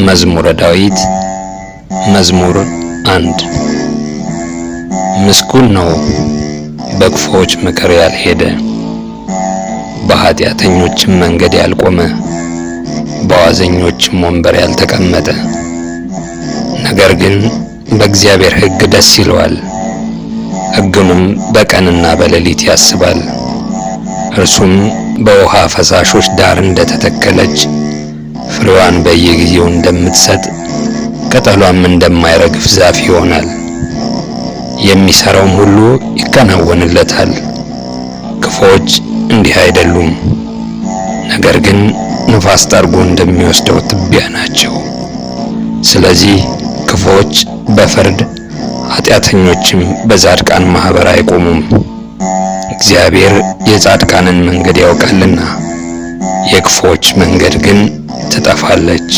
መዝሙረ ዳዊት መዝሙር 1 ምስጉን ነው በክፉዎች ምክር ያልሄደ፣ በኃጢአተኞችም መንገድ ያልቆመ፣ በዋዘኞችም ወንበር ያልተቀመጠ። ነገር ግን በእግዚአብሔር ሕግ ደስ ይለዋል፣ ሕጉንም በቀንና በሌሊት ያስባል። እርሱም በውሃ ፈሳሾች ዳር እንደተተከለች ፍሬዋን በየጊዜው እንደምትሰጥ ቅጠሏም እንደማይረግፍ ዛፍ ይሆናል። የሚሰራውም ሁሉ ይከናወንለታል። ክፉዎች እንዲህ አይደሉም፣ ነገር ግን ንፋስ ጠርጎ እንደሚወስደው ትቢያ ናቸው። ስለዚህ ክፉዎች በፍርድ ኃጢአተኞችም በጻድቃን ማህበር አይቆሙም። እግዚአብሔር የጻድቃንን መንገድ ያውቃልና የክፉዎች መንገድ ግን ትጠፋለች።